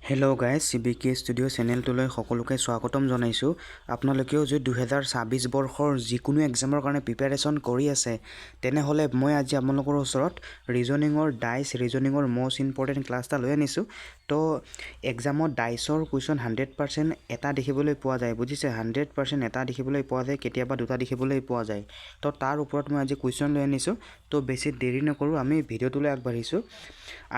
Hello' guys CBK studio' চেনেলটোলৈ সকলোকে স্বাগতম জনাইছোঁ। আপোনালোকেও যদি 2026 বৰ্ষৰ যিকোনো এক্সামৰ কাৰণে প্ৰিপেৰেশ্যন কৰি আছে তেনেহ'লে মই আজি আপোনালোকৰ ওচৰত ৰিজনিঙৰ মষ্ট ইম্পৰ্টেণ্ট ক্লাছ এটা লৈ আনিছোঁ। তো এক্সামত ডাইচৰ কুৱেশ্যন 100% এটা দেখিবলৈ পোৱা যায়, বুজিছে। 100% এটা দেখিবলৈ পোৱা যায়, কেতিয়াবা দুটা দেখিবলৈ পোৱা যায়। তো তাৰ ওপৰত মই আজি কুৱেশ্যন লৈ আনিছোঁ। তো বেছি দেৰি নকৰোঁ, আমি ভিডিঅ'টোলৈ আগবাঢ়িছোঁ।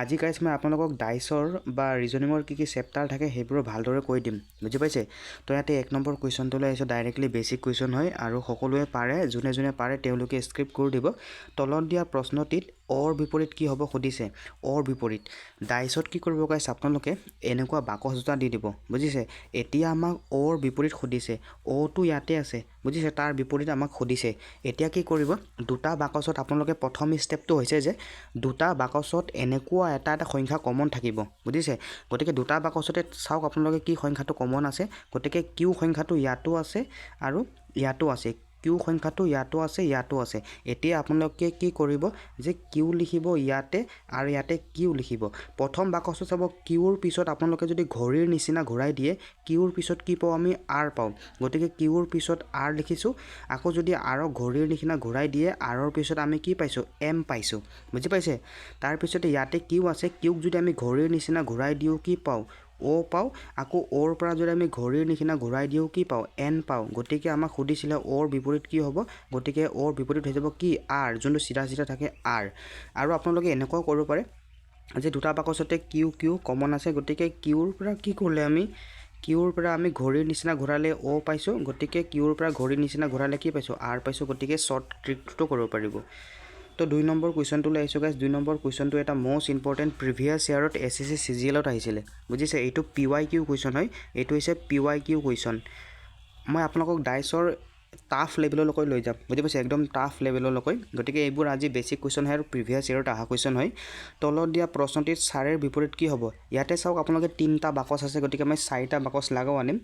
আজি গাইজ মই আপোনালোকক ডাইচৰ বা ৰিজনিঙৰ কি চেপ্টাৰ থাকে সেইবোৰ ভালদৰে কৈ দিম, বুজি পাইছে। তো ইয়াতে 1 নম্বৰ কুৱেশ্যনটোলৈ আহিছোঁ। ডাইৰেক্টলি বেছিক কুৱেশ্যন হয় আৰু সকলোৱে পাৰে, যোনে পাৰে তেওঁলোকে স্ক্ৰিপ্ট কৰি দিব। তলত দিয়া প্ৰশ্নটিত অৰ বিপৰীত কি হ'ব সুধিছে। অৰ বিপৰীত ডাইচত কি কৰিব গাইছ, আপোনালোকে এনেকুৱা বাকচ দুটা দি দিব, বুজিছে। এতিয়া আমাক অৰ বিপৰীত সুধিছে, অটো ইয়াতে আছে, বুজিছে, তাৰ বিপৰীত আমাক সুধিছে। এতিয়া কি কৰিব, দুটা বাকচত আপোনালোকে প্ৰথম ষ্টেপটো হৈছে যে দুটা বাকচত এনেকুৱা এটা সংখ্যা কমন থাকিব, বুজিছে। গতিকে দুটা বাকচতে চাওক আপোনালোকে কি সংখ্যাটো কমন আছে। গতিকে কিউ সংখ্যাটো ইয়াতো আছে আৰু ইয়াতো আছে, কিউ সংখ্যাটো ইয়াতো আছে, ইয়াতো আছে। এতিয়া আপোনালোকে কি কৰিব যে কিউ লিখিব ইয়াতে আৰু ইয়াতে কিউ লিখিব। প্ৰথম বাকচটো চাব, কিউৰ পিছত আপোনালোকে যদি ঘড়ীৰ নিচিনা ঘূৰাই দিয়ে, কিউৰ পিছত কি পাওঁ আমি, আৰ পাওঁ। গতিকে কিউৰ পিছত আৰ লিখিছোঁ। আকৌ যদি আৰক ঘড়ীৰ নিচিনা ঘূৰাই দিয়ে, আৰৰ পিছত আমি কি পাইছোঁ, এম পাইছোঁ, বুজি পাইছে। তাৰপিছতে ইয়াতে কিউ আছে, কিউক যদি আমি ঘড়ীৰ নিচিনা ঘূৰাই দিওঁ কি পাওঁ, অ' পাওঁ। আকৌ অ'ৰ পৰা যদি আমি ঘড়ীৰ নিচিনা ঘূৰাই দিওঁ কি পাওঁ, এন পাওঁ। গতিকে আমাক সুধিছিলে অ'ৰ বিপৰীত কি হ'ব, গতিকে অ'ৰ বিপৰীত হৈ যাব কি, আৰ, যোনটো চিধা চিধা থাকে আৰ। আৰু আপোনালোকে এনেকুৱাও কৰিব পাৰে যে দুটা বাকচতে কিউ কমন আছে, গতিকে কিউৰ পৰা কি কৰিলে আমি, কিউৰ পৰা আমি ঘড়ীৰ নিচিনা ঘূৰালে অ' পাইছোঁ, গতিকে কিউৰ পৰা ঘড়ীৰ নিচিনা ঘূৰালে কি পাইছোঁ, আৰ পাইছোঁ। গতিকে শ্বৰ্ট ট্ৰিকটো কৰিব পাৰিব। তো 2 নম্বৰ কুৱেশ্যনটোলৈ আহিছোঁ গাইছ। 2 নম্বৰ কুৱেশ্যনটো এটা মষ্ট ইম্পৰ্টেণ্ট প্ৰিভিয়াছ ইয়াৰত SSC-GD আহিছিলে, বুজিছে। এইটো PYQ কুৱেশ্যন হয়, এইটো হৈছে PYQ কুৱেশ্যন। মই আপোনালোকক ডাইচৰ টাফ লেভেললৈকে লৈ যাম, বুজি পাইছে, একদম টাফ লেভেললৈকে। গতিকে এইবোৰ আজি বেছিক কুৱেশ্যন হয় আৰু প্ৰিভিয়াছ ইয়াৰত অহা কুৱেশ্যন হয়। তলত দিয়া প্ৰশ্নটিত চাৰিৰ বিপৰীত কি হ'ব। ইয়াতে চাওক আপোনালোকে 3টা বাকচ আছে, গতিকে মই 4টা বাকচ লগাও আনিম।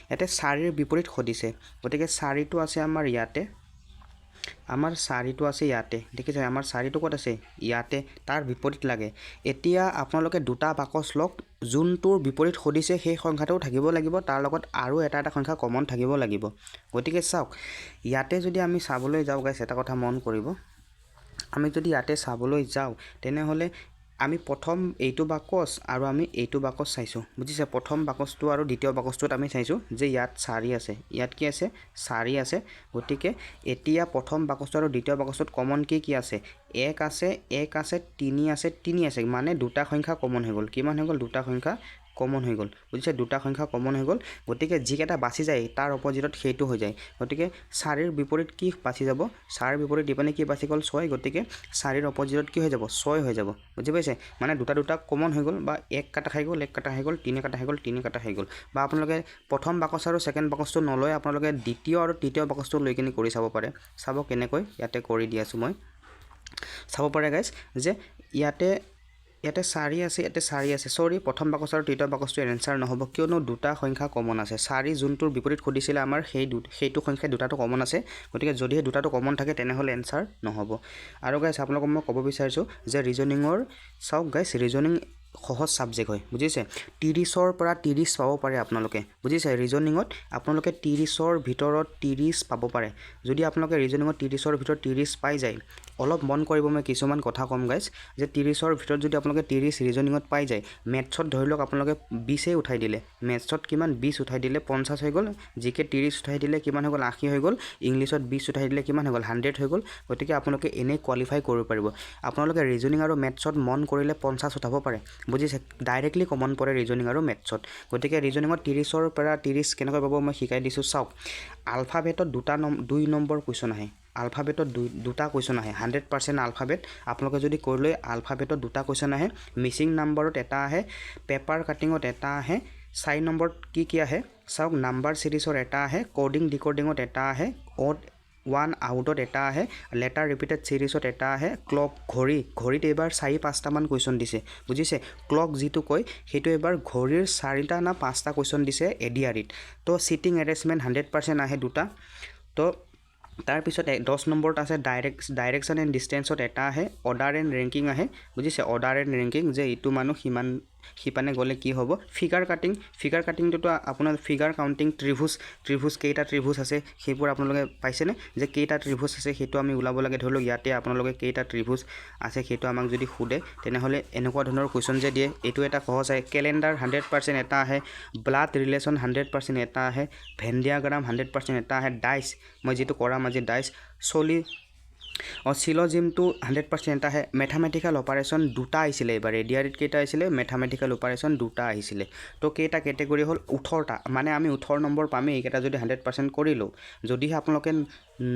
ইয়াতে চাৰিৰ বিপৰীত সুধিছে, গতিকে চাৰিটো আছে আমাৰ ইয়াতে, আমাৰ চাৰিটো আছে ইয়াতে, দেখিছে। আমাৰ চাৰিটো ক'ত আছে, ইয়াতে, তাৰ বিপৰীত লাগে। এতিয়া আপোনালোকে দুটা বাকচ লওক, যোনটোৰ বিপৰীত সুধিছে সেই সংখ্যাটোও থাকিব লাগিব, তাৰ লগত আৰু এটা সংখ্যা কমন থাকিব লাগিব। গতিকে চাওক ইয়াতে যদি আমি চাবলৈ যাওঁ গাইছ, এটা কথা মন কৰিব, আমি যদি ইয়াতে চাবলৈ যাওঁ তেনেহ'লে আমি প্ৰথম এইটো বাকচ আৰু আমি এইটো বাকচ চাইছোঁ, বুজিছে। প্ৰথম বাকচটো আৰু দ্বিতীয় বাকচটোত আমি চাইছোঁ যে ইয়াত 4 আছে, ইয়াত কি আছে, 4 আছে। গতিকে এতিয়া প্ৰথম বাকচটো আৰু দ্বিতীয় বাকচটোত কমন কি আছে, 1 আছে, 1 আছে, 3 আছে, 3 আছে, মানে দুটা সংখ্যা কমন হৈ গ'ল। কিমান হৈ গ'ল, দুটা সংখ্যা কমন হৈ গ'ল, বুজিছে, দুটা সংখ্যা কমন হৈ গ'ল। গতিকে যিকেইটা বাচি যায় তাৰ অপজিটত সেইটো হৈ যায়। গতিকে 4ৰ বিপৰীত কি বাচি যাব, 4ৰ বিপৰীত দি পিনে কি বাচি গ'ল, 6। গতিকে 4ৰ অপজিটত কি হৈ যাব, 6 হৈ যাব, বুজি পাইছে। মানে দুটা কমন হৈ গ'ল, বা 1 কাটা খাই গ'ল, 1 কাটা খাই গ'ল, 3 কাটা খাই গ'ল, 3 কাটা খাই গ'ল। বা আপোনালোকে প্ৰথম বাকচ আৰু ছেকেণ্ড বাকচটো নলয়, আপোনালোকে দ্বিতীয় আৰু তৃতীয় বাকচটো লৈ কিনে কৰি চাব পাৰে। চাব কেনেকৈ, ইয়াতে কৰি দি আছোঁ মই, চাব পাৰে গাইজ যে ইয়াতে 4 আছে, ইয়াতে 4 আছে। চৰি, প্ৰথম বাকচ আৰু তৃতীয় বাকচটো এনচাৰ নহ'ব, কিয়নো দুটা সংখ্যা কমন আছে। 4 যোনটোৰ বিপৰীত সুধিছিলে আমাৰ সেইটো সংখ্যাই দুটাটো কমন আছে। গতিকে যদিহে দুটাটো কমন থাকে তেনেহ'লে এনচাৰ নহ'ব। আৰু গাইজ আপোনালোকক মই ক'ব বিচাৰিছোঁ যে ৰিজনিঙৰ, চাওক গাইজ, ৰিজনিং সহজ ছাবজেক্ট হয়, বুজিছে। 30ৰ পৰা 30 পাব পাৰে আপোনালোকে, বুজিছে। ৰিজনিঙত আপোনালোকে 30ৰ ভিতৰত 30 পাব পাৰে। যদি আপোনালোকে ৰিজনিঙত 30ৰ ভিতৰত 30 পাই যায়, অলপ মন কৰিব, মই কিছুমান কথা ক'ম গাইজ, যে 30ৰ ভিতৰত যদি আপোনালোকে 30 ৰিজনিঙত পাই যায়, মেথছত ধৰি লওক আপোনালোকে 20 উঠাই দিলে, মেথছত কিমান 20 উঠাই দিলে 50 হৈ গ'ল, জিকে 30 উঠাই দিলে কিমান হৈ গ'ল, 80 হৈ গ'ল, ইংলিছত 20 উঠাই দিলে কিমান হৈ গ'ল, 100 হৈ গ'ল। গতিকে আপোনালোকে এনেই কোৱালিফাই কৰিব পাৰিব। আপোনালোকে ৰিজনিং আৰু মেথছত মন কৰিলে 50 উঠাব পাৰে, বুজিছে। ডাইৰেক্টলি কমন পৰে ৰিজনিং আৰু মেথছত। গতিকে ৰিজনিঙত 30ৰ পৰা 30 কেনেকৈ পাব মই শিকাই দিছোঁ। চাওক, আলফাবেটত 2 নম্বৰ কুৱেশ্যন আহে, আলফাবেটত দুটা কুৱেশ্যন আহে, 100% আলফাবেট আপোনালোকে যদি কৰি লয়, আলফাবেটত দুটা কুৱেশ্যন আহে, মিচিং নাম্বাৰত এটা আহে, পেপাৰ কাটিঙত এটা আহে, 4 নম্বৰত কি আহে চাওক, নাম্বাৰ চিৰিজৰ এটা আহে, কোডিং ডিকোডিঙত এটা আহে, অড 1 আউটত এটা আহে, লেটাৰ ৰিপিটেড চিৰিজত এটা আহে, ক্লক ঘড়ীত এইবাৰ 4-5টামান কুৱেশ্যন দিছে, বুজিছে। ক্লক যিটো কয় সেইটো এইবাৰ ঘড়ীৰ 4টা না 5টা কুৱেশ্যন দিছে এডিআৰিত। তো চিটিং এৰেঞ্জমেণ্ট 100% আহে দুটা। তো তাৰপিছত 10 নম্বৰত আছে ডাইৰেকশ্যন এণ্ড ডিষ্টেঞ্চত এটা আহে, অৰ্ডাৰ এণ্ড ৰেংকিং আহে, বুজিছে। অৰ্ডাৰ এণ্ড ৰেংকিং, যে ইটো মানুহ সিমান সিপানে গ'লে কি হ'ব ফিগাৰ কাটিংটোতো আপোনাৰ ফিগাৰ কাউণ্টিং ত্ৰিভুজ কেইটা ত্ৰিভুজ আছে সেইবোৰ আপোনালোকে পাইছেনে যে কেইটা ত্ৰিভুজ আছে সেইটো আমি ওলাব লাগে ধৰি লওক ইয়াতে আপোনালোকে কেইটা ত্ৰিভুজ আছে সেইটো আমাক যদি সোধে তেনেহ'লে এনেকুৱা ধৰণৰ কুৱেশ্যন যে দিয়ে এইটো এটা সহজ হয় কেলেণ্ডাৰ 100% এটা আহে ব্লাড ৰিলেশ্যন 100% এটা আহে ভেন ডিয়াগ্ৰাম 100% এটা আহে ডাইচ মই যিটো কৰাম আজি ডাইচ চিলজিমটো 100% এটা আহে মেথামেটিকেল অপাৰেশ্যন দুটা আহিছিলে এবাৰ এডিআৰিত কেইটা আহিছিলে মেথামেটিকেল অপাৰেশ্যন দুটা আহিছিলে তো কেইটা কেটেগৰী হ'ল 18টা মানে আমি 18 নম্বৰ পামেই এইকেইটা যদি 100% কৰিলোঁ যদিহে আপোনালোকে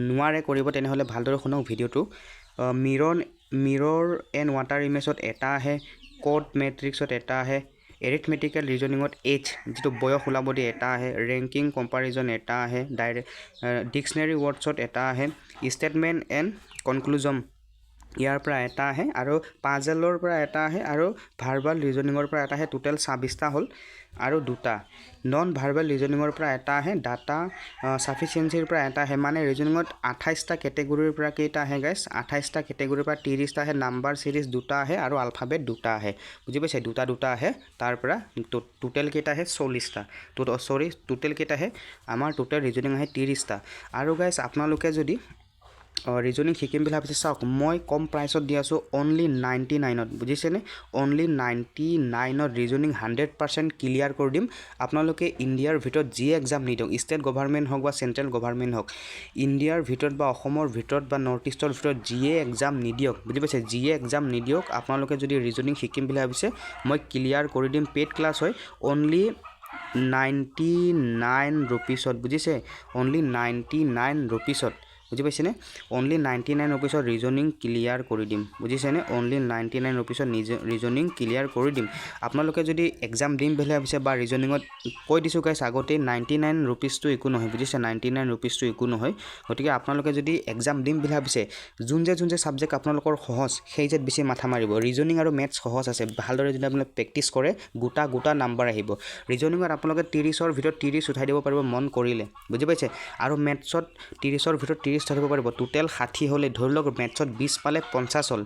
নোৱাৰে কৰিব তেনেহ'লে ভালদৰে শুনক ভিডিঅ'টো মিৰৰ এণ্ড ৱাটাৰ ইমেজত এটা আহে কোড মেট্ৰিক্সত এটা আহে এৰিথমেটিকেল ৰিজনিঙত এইচ যিটো বয়স ওলাব দিয়ে এটা আহে ৰেংকিং কম্পাৰিজন এটা আহে ডিক্সনেৰী ৱৰ্ডছত এটা আহে ষ্টেটমেণ্ট এণ্ড কনক্লুজন ইয়াৰ পৰা এটা আহে আৰু পাজেলৰ পৰা এটা আহে আৰু ভাৰ্বাল ৰিজনিঙৰ পৰা এটা আহে টোটেল 26টা হ'ল আৰু দুটা নন ভাৰ্বেল ৰিজনিঙৰ পৰা এটা আহে ডাটা সাফিচিয়েঞ্চিৰ পৰা এটা আহে মানে ৰিজনিঙত 28টা কেটেগৰীৰ পৰা কেইটা আহে গাইছ 28টা কেটেগৰীৰ পৰা 30টা আহে নাম্বাৰ সিৰিজ দুটা আহে আৰু আলফাবেট দুটা আহে বুজি পাইছে দুটা আহে তাৰ পৰা টোটেল কেইটা আহে 40টা টোটেল কেইটা আহে আমাৰ টোটেল ৰিজনিং আহে 30টা আৰু গাইছ আপোনালোকে যদি ৰিজনিং শিকিম বুলি ভাবিছে চাওক মই কম প্ৰাইচত দি আছোঁ অনলি 99ত বুজিছেনে অনলি 99ত ৰিজনিং 100% ক্লিয়াৰ কৰি দিম আপোনালোকে ইণ্ডিয়াৰ ভিতৰত যি এক্সাম নিদিয়ক ষ্টেট গভৰ্ণমেণ্ট হওক বা চেণ্ট্ৰেল গভৰ্ণমেণ্ট হওক ইণ্ডিয়াৰ ভিতৰত বা অসমৰ ভিতৰত বা নৰ্থ ইষ্টৰ ভিতৰত যিয়ে এক্সাম নিদিয়ক বুজি পাইছে যিয়ে এক্সাম নিদিয়ক আপোনালোকে যদি ৰিজনিং শিকিম বুলি ভাবিছে মই ক্লিয়াৰ কৰি দিম পেইড ক্লাছ হয় অনলি 99 ৰুপিছত বুজিছে অনলি 99 ৰুপিছত বুজি পাইছেনে অনলি 99 ৰুপিছত ৰিজনিং ক্লিয়াৰ কৰি দিম বুজিছেনে অনলি 99 ৰুপিছত ৰিজনিং ক্লিয়াৰ কৰি দিম আপোনালোকে যদি এক্সাম দিম বুলি ভাবিছে বা ৰিজনিঙত কৈ দিছোঁ গাইছ আগতে 99 ৰুপিছটো একো নহয় বুজিছে 99 ৰুপিছটো একো নহয় গতিকে আপোনালোকে যদি এক্সাম দিম বুলি ভাবিছে যোন যে ছাবজেক্ট আপোনালোকৰ সহজ সেই যে বেছি মাথা মাৰিব ৰিজনিং আৰু মেথছ সহজ আছে ভালদৰে যদি আপোনালোকে প্ৰেক্টিছ কৰে গোটা নাম্বাৰ আহিব ৰিজনিঙত আপোনালোকে 30ৰ ভিতৰত 30 উঠাই দিব পাৰিব মন কৰিলে বুজি পাইছে আৰু মেথছত 30ৰ ভিতৰত 30 থাকিব পাৰিব টোটেল 60 হ'লে ধৰি লওক মেথছত 20 পালে 50 হ'ল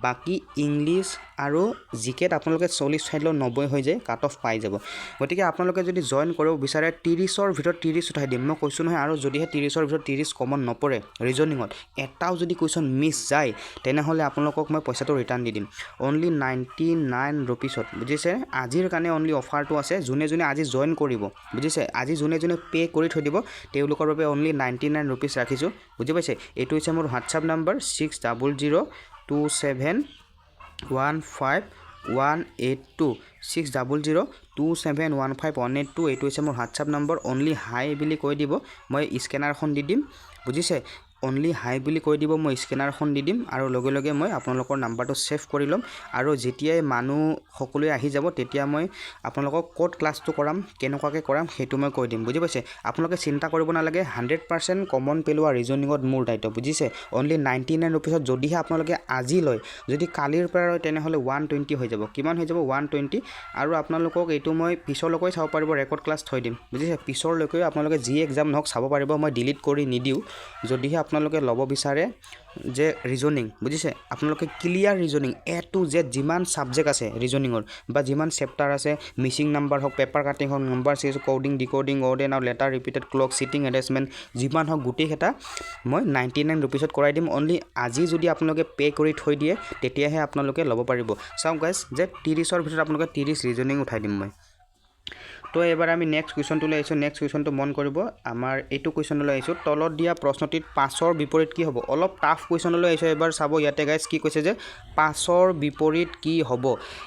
বাকি ইংলিছ আৰু জিকেত আপোনালোকে 40 উঠাই দিলেও 90 হৈ যায় কাট অফ পাই যাব গতিকে আপোনালোকে যদি জইন কৰিব বিচাৰে 30ৰ ভিতৰত 30 উঠাই দিম মই কৈছোঁ নহয় আৰু যদিহে 30ৰ ভিতৰত 30 কমন নপৰে ৰিজনিঙত এটাও যদি কুৱেশ্যন মিছ যায় তেনেহ'লে আপোনালোকক মই পইচাটো ৰিটাৰ্ণ দি দিম অনলি 99 ৰুপিছত বুজিছে আজিৰ কাৰণে অনলি অফাৰটো আছে যোনে আজি জইন কৰিব বুজিছে আজি যোনে পে' কৰি থৈ দিব তেওঁলোকৰ বাবে অনলি 99 ৰুপিছ ৰাখিছোঁ বুজি পাইছে এইটো হৈছে মোৰ হোৱাটছআপ নাম্বাৰ 6002715182 6002715182 এইটো হৈছে মোৰ হোৱাটছআপ নম্বৰ অনলি হাই বুলি কৈ দিব মই স্কেনাৰখন দি দিম বুজিছে অনলি হাই বুলি কৈ দিব মই স্কেনাৰখন দি দিম আৰু লগে লগে মই আপোনালোকৰ নাম্বাৰটো ছেভ কৰি ল'ম আৰু যেতিয়াই মানুহ সকলোৱে আহি যাব তেতিয়া মই আপোনালোকক ক'ত ক্লাছটো কৰাম কেনেকুৱাকৈ কৰাম সেইটো মই কৈ দিম বুজি পাইছে আপোনালোকে চিন্তা কৰিব নালাগে 100% কমন পেলোৱা ৰিজনিঙত মোৰ দায়িত্ব বুজিছে অনলি 99 ৰুপিছত যদিহে আপোনালোকে আজি লয় যদি কালিৰ পৰা লয় তেনেহ'লে 120 হৈ যাব কিমান হৈ যাব 120 আৰু আপোনালোকক এইটো মই পিছলৈকৈ চাব পাৰিব ৰেকৰ্ড ক্লাছ থৈ দিম বুজিছে পিছলৈকৈ আপোনালোকে যি এক্সাম নহওক চাব পাৰিব মই ডিলিট কৰি নিদিওঁ যদিহে আপোনালোকে ল'ব বিচাৰে যে ৰিজনিং বুজিছে আপোনালোকে clear reasoning A to Z যিমান ছাবজেক্ট আছে ৰিজনিঙৰ বা যিমান চেপ্টাৰ আছে মিচিং নাম্বাৰ হওক পেপাৰ কাটিং হওক number series coding decoding ordering আৰু letter repeated clock sitting adjustment যিমান হওক গোটেইকেইটা মই 99 ৰুপিছত কৰাই দিম অনলি আজি যদি আপোনালোকে পে' কৰি থৈ দিয়ে তেতিয়াহে আপোনালোকে ল'ব পাৰিব চাওক গাইজ যে 30ৰ ভিতৰত আপোনালোকে 30 ৰিজনিং উঠাই দিম মই তো এবাৰ আমি নেক্সট কুৱেশ্যনটোলৈ আহিছোঁ নেক্সট কুৱেশ্যনটো মন কৰিব আমাৰ এইটো কুৱেশ্যনলৈ আহিছোঁ তলত দিয়া প্ৰশ্নটিত 5ৰ বিপৰীত কি হ'ব অলপ টাফ কুৱেশ্যনলৈ আহিছোঁ এবাৰ চাব ইয়াতে গাইজ কি কৈছে যে 5ৰ বিপৰীত কি হ'ব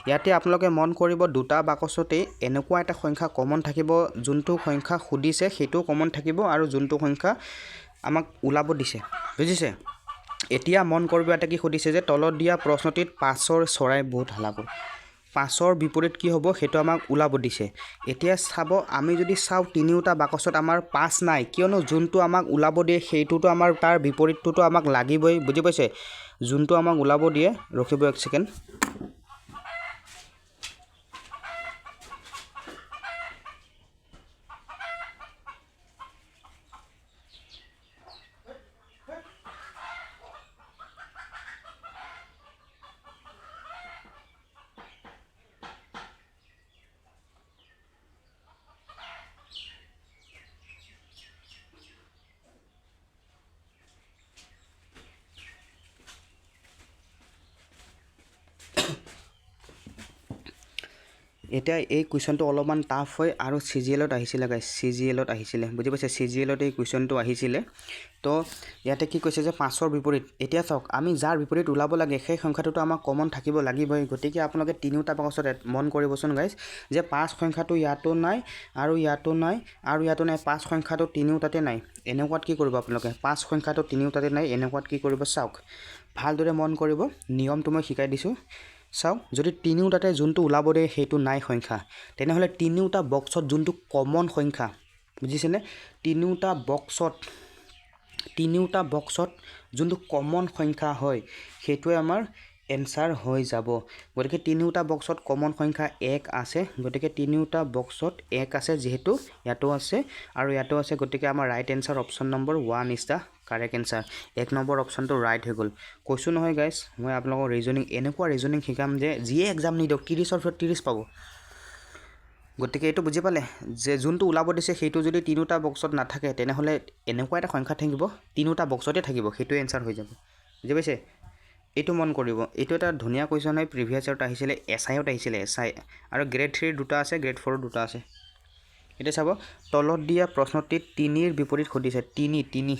ইয়াতে আপোনালোকে মন কৰিব দুটা বাকচতে এনেকুৱা এটা সংখ্যা কমন থাকিব যোনটো সংখ্যা সুধিছে সেইটো কমন থাকিব আৰু যোনটো সংখ্যা আমাক ওলাব দিছে বুজিছে এতিয়া মন কৰিব এটা কি সুধিছে যে তলত দিয়া প্ৰশ্নটিত 5ৰ চৰাই বহুত হালাব 5ৰ বিপৰীত কি হ'ব সেইটো আমাক ওলাব দিছে এতিয়া চাব আমি যদি চাওঁ তিনিওটা বাকচত আমাৰ 5 নাই কিয়নো যোনটো আমাক ওলাব দিয়ে সেইটোতো আমাৰ তাৰ বিপৰীতটোতো আমাক লাগিবই বুজি পাইছে যোনটো আমাক ওলাব দিয়ে ৰখিব এক সেকেন্ড এতিয়া এই কুৱেশ্যনটো অলপমান টাফ হয় আৰু CGL-ত আহিছিলে গাইজ, CGL-ত আহিছিলে, বুজি পাইছে? CGL-ত এই কুৱেশ্যনটো আহিছিলে। তো ইয়াতে কি কৈছে যে 5ৰ বিপৰীত, এতিয়া চাওক আমি যাৰ বিপৰীত ওলাব লাগে সেই সংখ্যাটোতো আমাক কমন থাকিব লাগিবই। গতিকে আপোনালোকে তিনিওটা বাকচত মন কৰিবচোন গাইজ যে 5 সংখ্যাটো ইয়াতো নাই আৰু ইয়াতো নাই আৰু ইয়াতো নাই, 5 সংখ্যাটো তিনিওটাতে নাই। এনেকুৱাত কি কৰিব আপোনালোকে? 5 সংখ্যাটো তিনিওটাতে নাই, এনেকুৱাত কি কৰিব চাওক, ভালদৰে মন কৰিব, নিয়মটো মই শিকাই দিছোঁ। চাওক, যদি তিনিওটাতে যোনটো ওলাব দিয়ে সেইটো নাই সংখ্যা, তেনেহ'লে তিনিওটা বক্সত যোনটো কমন সংখ্যা, বুজিছেনে? তিনিওটা বক্সত যোনটো কমন সংখ্যা হয় সেইটোৱে আমাৰ এনচাৰ হৈ যাব। গতিকে তিনিওটা বক্সত কমন সংখ্যা 1 আছে, গতিকে তিনিওটা বক্সত 1 আছে, যিহেতু ইয়াতো আছে আৰু ইয়াতো আছে, গতিকে আমাৰ right answer option number 1 is the correct answer. 1 number অপশ্যনটো ৰাইট হৈ গ'ল। কৈছোঁ নহয় গাইজ, মই আপোনালোকৰ ৰিজনিং এনেকুৱা ৰিজনিং শিকাম যে যিয়ে এক্সাম নিদিয়ক 30ৰ ভিতৰত 30 পাব। গতিকে এইটো বুজি পালে যে যোনটো ওলাব দিছে সেইটো যদি তিনিওটা বক্সত নাথাকে তেনেহ'লে এনেকুৱা এটা সংখ্যা থাকিব তিনিওটা বক্সতে থাকিব, সেইটোৱে এনচাৰ হৈ যাব। বুজি পাইছে? এইটো মন কৰিব, এইটো এটা ধুনীয়া কুৱেশ্যন হয়, প্ৰিভিয়াছ ইয়াৰত আহিছিলে, SI-ত আহিছিলে, SI আৰু গ্ৰেড 3 দুটা আছে, গ্ৰেড 4 দুটা আছে। এতিয়া চাব, তলত দিয়া প্ৰশ্নটিত 3ৰ বিপৰীত সুধিছে, 3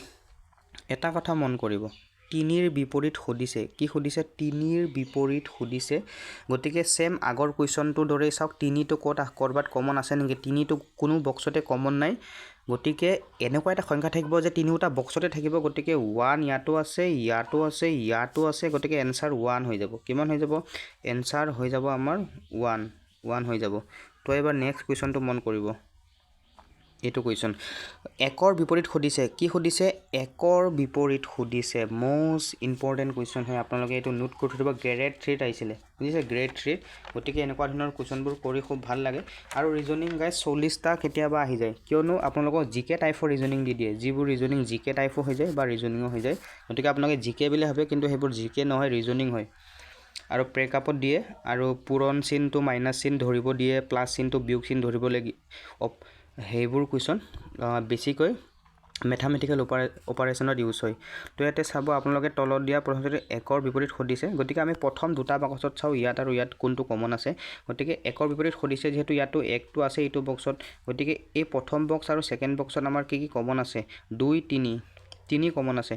এটা কথা মন কৰিব, 3ৰ বিপৰীত সুধিছে, কি সুধিছে? 3ৰ বিপৰীত সুধিছে। গতিকে চেম আগৰ কুৱেশ্যনটোৰ দৰেই চাওক, 3টো ক'ৰবাত কমন আছে নেকি? 3টো কোনো বক্সতে কমন নাই, গতিকে এনেকুৱা এটা সংখ্যা থাকিব যে তিনিওটা বক্সতে থাকিব। গতিকে 1 ইয়াতো আছে, ইয়াতো আছে, ইয়াতো আছে, গতিকে এনচাৰ 1 হৈ যাব। কিমান হৈ যাব? এনচাৰ হৈ যাব আমাৰ 1 হৈ যাব। তো এবাৰ নেক্সট কুৱেশ্যনটো মন কৰিব, এইটো কুৱেশ্যন 1ৰ বিপৰীত সুধিছে, কি সুধিছে? 1ৰ বিপৰীত সুধিছে, মষ্ট ইম্পৰ্টেণ্ট কুৱেশ্যন হয়, আপোনালোকে এইটো নোট কৰি থৈ দিব। গ্ৰেড 3ত আহিছিলে, বুজিছে? গ্ৰেড 3ত। গতিকে এনেকুৱা ধৰণৰ কুৱেশ্যনবোৰ কৰি খুব ভাল লাগে আৰু ৰিজনিং গাইজ 40টা কেতিয়াবা আহি যায়, কিয়নো আপোনালোকক জিকে টাইপৰ ৰিজনিং দি দিয়ে, যিবোৰ ৰিজনিং জিকে টাইপো হৈ যায় বা ৰিজনিঙো হৈ যায়। গতিকে আপোনালোকে জিকে বুলি ভাবে, কিন্তু সেইবোৰ জিকে নহয়, ৰিজনিং হয়। আৰু ব্ৰেকআপত দিয়ে আৰু পূৰণ চিনটো মাইনাছ চিন ধৰিব দিয়ে, প্লাছ চিনটো বিয়োগ চিন ধৰিবলগীয়া, সেইবোৰ কুৱেশ্যন বেছিকৈ মেথামেটিকেল অপাৰেশ্যনত ইউজ হয়। তো ইয়াতে চাব আপোনালোকে তলত দিয়া প্ৰশ্নটো 1ৰ বিপৰীত সুধিছে, গতিকে আমি প্ৰথম দুটা বাকচত চাওঁ ইয়াত আৰু ইয়াত কোনটো কমন আছে। গতিকে 1ৰ বিপৰীত সুধিছে, যিহেতু ইয়াতো 1টো আছে এইটো বক্সত, গতিকে এই প্ৰথম বক্স আৰু ছেকেণ্ড বক্সত আমাৰ কি কমন আছে? 2, 3 কমন আছে।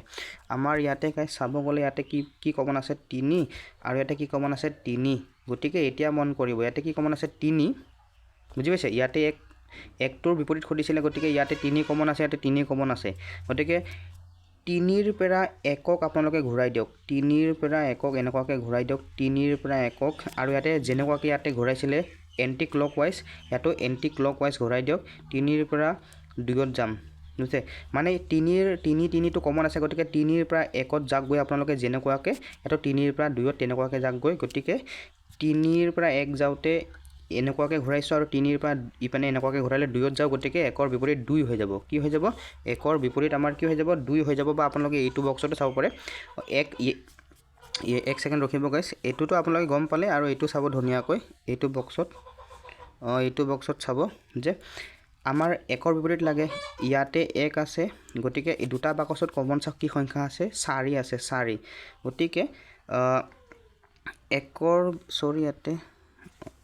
আমাৰ ইয়াতে চাব গ'লে ইয়াতে কি কমন আছে? 3 আৰু ইয়াতে কি কমন আছে? 3। গতিকে এতিয়া মন কৰিব, ইয়াতে কি কমন আছে? 3, বুজি পাইছে? ইয়াতে 1টোৰ বিপৰীত সুধিছিলে, গতিকে ইয়াতে 3 কমন আছে, ইয়াতে 3 কমন আছে। গতিকে 3ৰ পৰা 1ক আপোনালোকে ঘূৰাই দিয়ক, 3ৰ পৰা 1ক এনেকুৱাকৈ ঘূৰাই দিয়ক, 3ৰ পৰা 1ক, আৰু ইয়াতে যেনেকুৱাকৈ ইয়াতে ঘূৰাইছিলে এণ্টি ক্লক ৱাইজ, ইয়াতো এণ্টি ক্লক ৱাইজ ঘূৰাই দিয়ক। 3ৰ পৰা 2ত যাম, বুজিছে? মানে 3টো কমন আছে, গতিকে 3ৰ পৰা 1ত যাক গৈ আপোনালোকে যেনেকুৱাকৈ, ইয়াতো 3ৰ পৰা 2ত তেনেকুৱাকৈ যাক গৈ, গতিকে 3ৰ পৰা 1 যাওঁতে এনেকুৱাকৈ ঘূৰাইছোঁ আৰু 3ৰ পৰা ইপিনে এনেকুৱাকৈ ঘূৰালে 2ত যাওঁ, গতিকে 1ৰ বিপৰীত 2 হৈ যাব। কি হৈ যাব? 1ৰ বিপৰীত আমাৰ কি হৈ যাব? 2 হৈ যাব, বা আপোনালোকে এইটো বক্সতো চাব পাৰে। এক ছেকেণ্ড ৰখিব গাইজ, এইটোতো আপোনালোকে গম পালে, আৰু এইটো চাব ধুনীয়াকৈ, এইটো বক্সত চাব যে আমাৰ 1ৰ বিপৰীত লাগে, ইয়াতে 1 আছে, গতিকে এই দুটা বাকচত কমন চাওক কি সংখ্যা আছে? 4 আছে, 4। গতিকে 1ৰ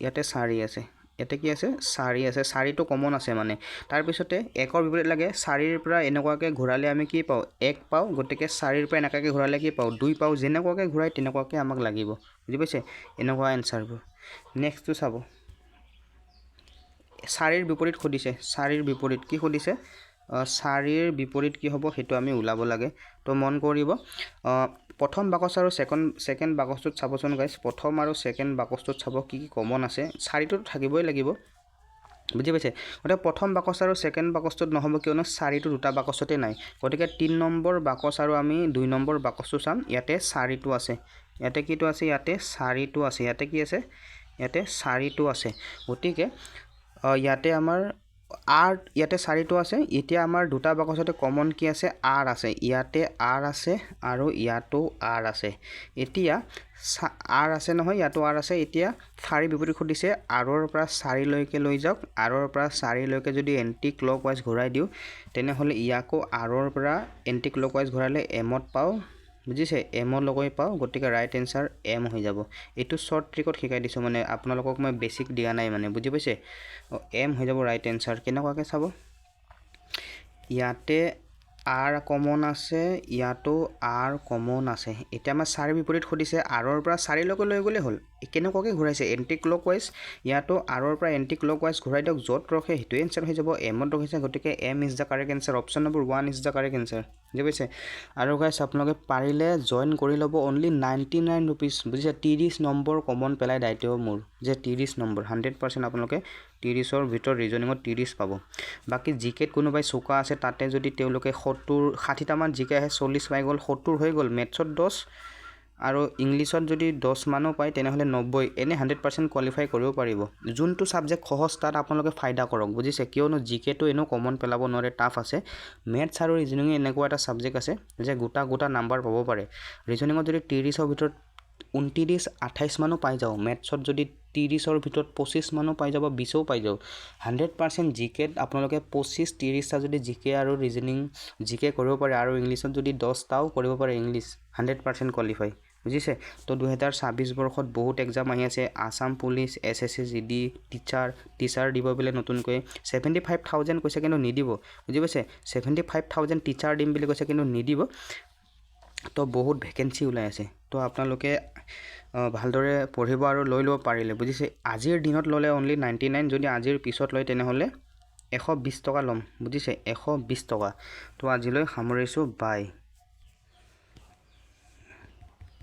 ইয়াতে 4 আছে, ইয়াতে কি আছে? 4 আছে, 4টো কমন আছে মানে। তাৰপিছতে 1ৰ বিপৰীত লাগে, 4ৰ পৰা এনেকুৱাকৈ ঘূৰালে আমি কি পাওঁ? 1 পাওঁ, গতিকে 4ৰ পৰা এনেকুৱাকৈ ঘূৰালে কি পাওঁ? 2 পাওঁ। যেনেকুৱাকৈ ঘূৰাই তেনেকুৱাকৈ আমাক লাগিব, বুজি পাইছে? এনেকুৱা এনচাৰবোৰ। নেক্সটটো চাব, 4ৰ বিপৰীত সুধিছে, 4ৰ বিপৰীত কি সুধিছে? 4ৰ বিপৰীত কি হ'ব সেইটো আমি ওলাব লাগে। তো মন কৰিব, প্ৰথম বাকচ আৰু ছেকেণ্ড বাকচটোত চাবচোন গাইজ, প্ৰথম আৰু ছেকেণ্ড বাকচটোত চাব কি কমন আছে। 4টোতো থাকিবই লাগিব, বুজি পাইছে? গতিকে প্ৰথম বাকচ আৰু ছেকেণ্ড বাকচটোত নহ'ব, কিয়নো 4টো দুটা বাকচতে নাই। গতিকে 3 নম্বৰ বাকচ আৰু আমি 2 নম্বৰ বাকচটো চাম। ইয়াতে 4টো আছে, ইয়াতে কিটো আছে? ইয়াতে 4টো আছে, ইয়াতে কি আছে? ইয়াতে 4টো আছে। গতিকে ইয়াতে আমাৰ ইয়াতে 4টো আছে। এতিয়া আমাৰ দুটা বাকচতে কমন কি আছে? R আছে, ইয়াতে R আছে আৰু ইয়াতো R আছে। এতিয়া R আছে নহয়, ইয়াতো R আছে। এতিয়া 4ৰ বিপৰীত সুধিছে, Rৰ পৰা 4লৈকে লৈ যাওক, Rৰ পৰা 4লৈকে যদি এণ্টি ক্লক ৱাইজ ঘূৰাই দিওঁ, তেনেহ'লে ইয়াকো Rৰ পৰা এণ্টি ক্লক ৱাইজ ঘূৰালে Mত পাওঁ, বুজিছে এমৰ লগৈ পাওঁ গতিকে ৰাইট এনসাৰ এম হৈ যাব এইটো শৰ্ট ট্ৰিকত শিকাই দিছোঁ মানে আপোনালোকক মই বেসিক দিয়া নাই মানে বুজি পাইছে এম হৈ যাব ৰাইট এনসাৰ কেনেকুৱাকৈ চাব ইয়াতে আৰ কমন আছে ইয়াতো আৰ কমন আছে এতিয়া আমাৰ চাৰি বিপৰীত খুদিছে আৰৰ পৰা চাৰিলৈকে লৈ গ'লে হ'ল কেনেকুৱাকৈ ঘূৰাইছে এন্টি ক্লকৱাইজ ইয়াতো আৰৰ পৰা এন্টি ক্লকৱাইজ ঘূৰাই দিয়ক য'ত ৰখে সেইটোৱে এনসাৰ হৈ যাব এমত ৰখিছে গতিকে M is the correct answer option number 1 is the correct answer বুজি পাইছে আৰু গাইছ আপোনালোকে পাৰিলে জইন কৰি ল'ব অনলি 99 ৰুপিজ বুজিছে 30 নম্বৰ কমন পেলাই দায়িত্ব মোৰ যে 30 নম্বৰ 100% আপোনালোকে 30ৰ ভিতৰত ৰিজনিঙত 30 পাব বাকি জিকেত কোনোবাই চোকা আছে তাতে যদি তেওঁলোকে 70 60 টামান জিকে আহে 40 পাই গ'ল 70 হৈ গ'ল মেথছত 10 আৰু ইংলিছত যদি 10 মানো পায় তেনেহলে 90 এনে 100% কোৱালিফাই কৰিব পাৰিব যোনটো সাবজেক্ট সহজ তাত আপোনালোকে ফায়দা কৰক বুজিছে কিয়নো জিকেটো এনো কমন পেলাব নোৱাৰে টাফ আছে মেথছ আৰু ৰিজনিং এনেকুৱা এটা সাবজেক্ট আছে যে গোটা নাম্বাৰ পাব পাৰে ৰিজনিঙত যদি 30ৰ ভিতৰত 29 28 মানো পাই যাও মেথছত যদি 30ৰ ভিতৰত 25 মানো পাই যাব 20ও পাই যাও 100% জিকেত আপোনালোকে 25 30 টা যদি জিকে আৰু ৰিজনিং জিকে কৰিব পাৰে আৰু ইংলিছত যদি 10 টাও কৰিব পাৰে ইংলিছ 100% কোৱালিফাই বুজিছে তো 2026 বৰ্ষত বহুত এক্সাম আহি আছে আসাম পুলিচ SSC-GD টিচাৰ দিব বলে নতুনকৈ 75000 কৈছে কিন্তু নিদিব বুজি পাইছে 75000 টিচাৰ দিম বুলি কৈছে কিন্তু নিদিব তো বহুত ভ্যাকেন্সি ওলাই আছে তো আপোনালোকে ভালদৰে পঢ়িব আৰু লৈ ল'ব পাৰিলে বুজিছে আজিৰ দিনত ললে অনলি 99 যদি আজিৰ পিছত লয় তেনেহলে 120 টকা লম বুজিছে 120 টকা তো আজিলৈ সামৰিছো বাই